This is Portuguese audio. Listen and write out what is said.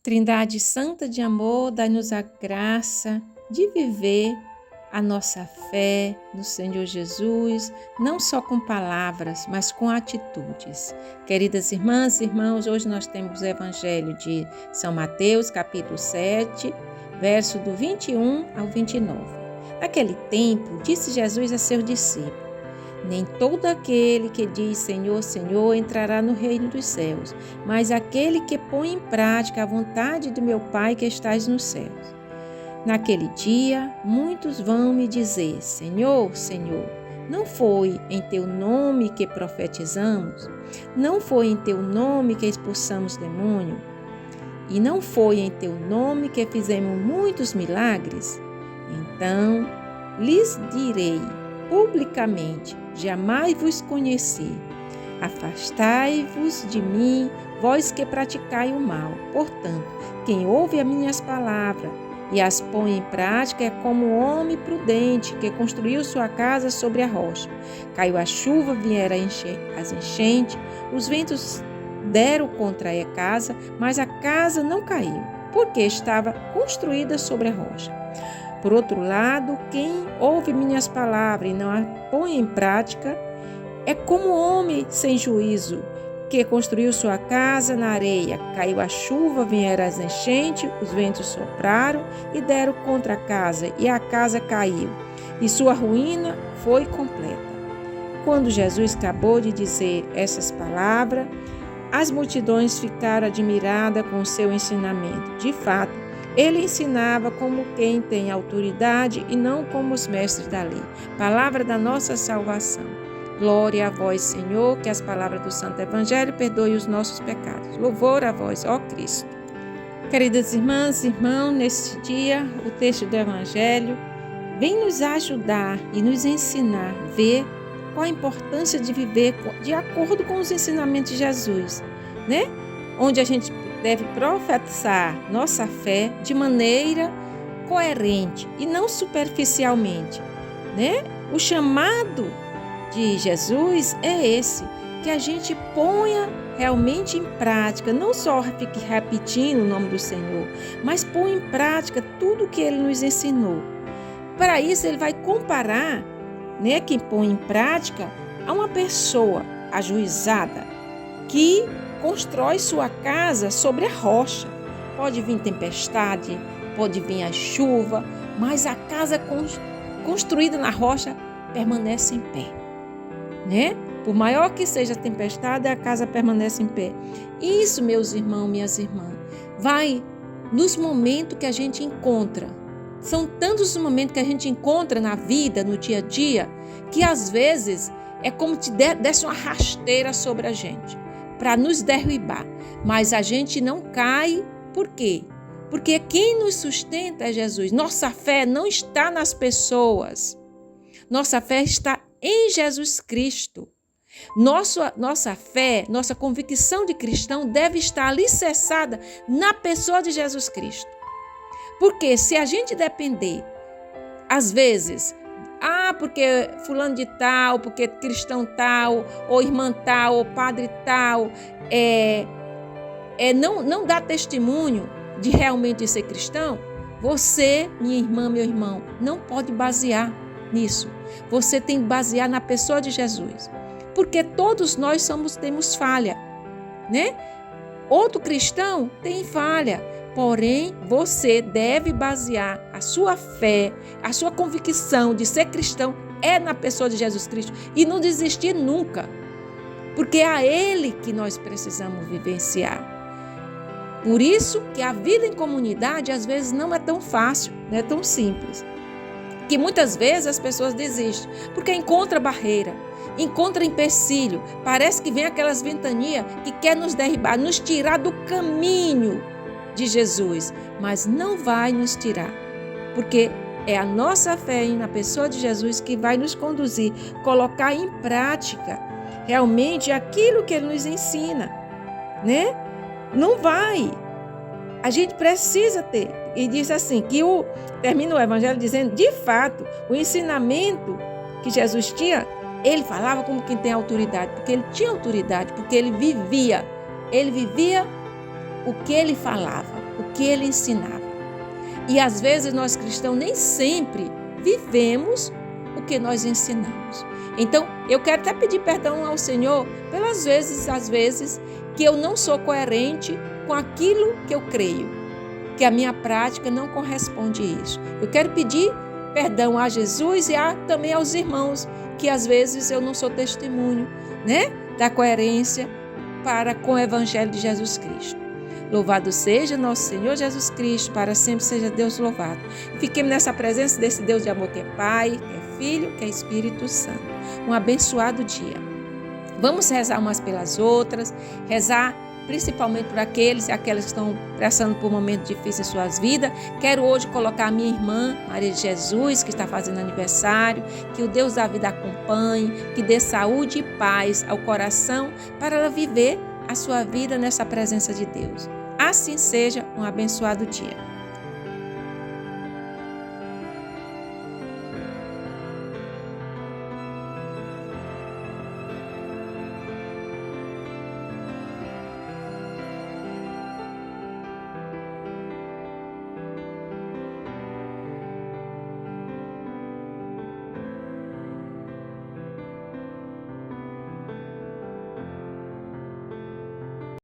Trindade Santa de amor, dai-nos a graça de viver a nossa fé no Senhor Jesus, não só com palavras, mas com atitudes. Queridas irmãs e irmãos, hoje nós temos o Evangelho de São Mateus, capítulo 7, verso do 21 ao 29. Naquele tempo, disse Jesus a seus discípulos: nem todo aquele que diz Senhor, Senhor entrará no reino dos céus, mas aquele que põe em prática a vontade do meu Pai que estás nos céus. Naquele dia, muitos vão me dizer: Senhor, Senhor, não foi em teu nome que profetizamos? Não foi em teu nome que expulsamos demônio? E não foi em teu nome que fizemos muitos milagres? Então lhes direi publicamente: jamais vos conheci. Afastai-vos de mim, vós que praticai o mal. Portanto, quem ouve as minhas palavras e as põe em prática é como um homem prudente que construiu sua casa sobre a rocha. Caiu a chuva, vieram as enchentes, os ventos deram contra a casa, mas a casa não caiu, porque estava construída sobre a rocha. Por outro lado, quem ouve minhas palavras e não as põe em prática é como um homem sem juízo que construiu sua casa na areia. Caiu a chuva, vieram as enchentes, os ventos sopraram e deram contra a casa, e a casa caiu, e sua ruína foi completa. Quando Jesus acabou de dizer essas palavras, as multidões ficaram admiradas com o seu ensinamento. De fato, ele ensinava como quem tem autoridade e não como os mestres da lei. Palavra da nossa salvação. Glória a vós, Senhor, que as palavras do Santo Evangelho perdoem os nossos pecados. Louvor a vós, ó Cristo. Queridas irmãs e irmãos, neste dia, o texto do Evangelho vem nos ajudar e nos ensinar a ver qual a importância de viver de acordo com os ensinamentos de Jesus, né? Onde a gente deve professar nossa fé de maneira coerente e não superficialmente, né? O chamado de Jesus é esse, que a gente ponha realmente em prática, não só fique repetindo o nome do Senhor, mas ponha em prática tudo o que Ele nos ensinou. Para isso, Ele vai comparar, né, quem põe em prática a uma pessoa ajuizada que constrói sua casa sobre a rocha. Pode vir tempestade, pode vir a chuva, mas a casa construída na rocha permanece em pé, né? Por maior que seja a tempestade, a casa permanece em pé. Isso, meus irmãos, minhas irmãs, vai nos momentos que a gente encontra. São tantos os momentos que a gente encontra na vida, no dia a dia, que às vezes é como se desse uma rasteira sobre a gente, para nos derrubar. Mas a gente não cai. Por quê? Porque quem nos sustenta é Jesus. Nossa fé não está nas pessoas. Nossa fé está em Jesus Cristo. Nossa fé, nossa convicção de cristão deve estar alicerçada na pessoa de Jesus Cristo. Porque se a gente depender, às vezes, porque fulano de tal, porque cristão tal, ou irmã tal, ou padre tal, não dá testemunho de realmente ser cristão, você, minha irmã, meu irmão, não pode basear nisso. Você tem que basear na pessoa de Jesus. Porque todos nós temos falha, né? Outro cristão tem falha. Porém, você deve basear a sua fé, a sua convicção de ser cristão é na pessoa de Jesus Cristo e não desistir nunca, porque é a Ele que nós precisamos vivenciar. Por isso que a vida em comunidade às vezes não é tão fácil, não é tão simples, que muitas vezes as pessoas desistem, porque encontra barreira, encontra empecilho, parece que vem aquelas ventanias que quer nos derribar, nos tirar do caminho de Jesus, mas não vai nos tirar, porque é a nossa fé na pessoa de Jesus que vai nos conduzir, colocar em prática realmente aquilo que Ele nos ensina, né? Não vai. A gente precisa ter. E diz assim, que termina o Evangelho dizendo, de fato, o ensinamento que Jesus tinha, Ele falava como quem tem autoridade, porque Ele tinha autoridade, porque Ele vivia o que Ele falava. que ele ensinava. E às vezes nós cristãos nem sempre vivemos o que nós ensinamos. Então, eu quero até pedir perdão ao Senhor pelas vezes, às vezes, que eu não sou coerente com aquilo que eu creio, que a minha prática não corresponde a isso. Eu quero pedir perdão a Jesus e também aos irmãos, que às vezes eu não sou testemunho, da coerência para com o Evangelho de Jesus Cristo. Louvado seja nosso Senhor Jesus Cristo, para sempre seja Deus louvado. Fiquemos nessa presença desse Deus de amor que é Pai, que é Filho, que é Espírito Santo. Um abençoado dia. Vamos rezar umas pelas outras, rezar principalmente por aqueles e aquelas que estão passando por momentos difíceis em suas vidas. Quero hoje colocar a minha irmã, Maria de Jesus, que está fazendo aniversário, que o Deus da vida acompanhe, que dê saúde e paz ao coração para ela viver a sua vida nessa presença de Deus. Assim seja, um abençoado dia.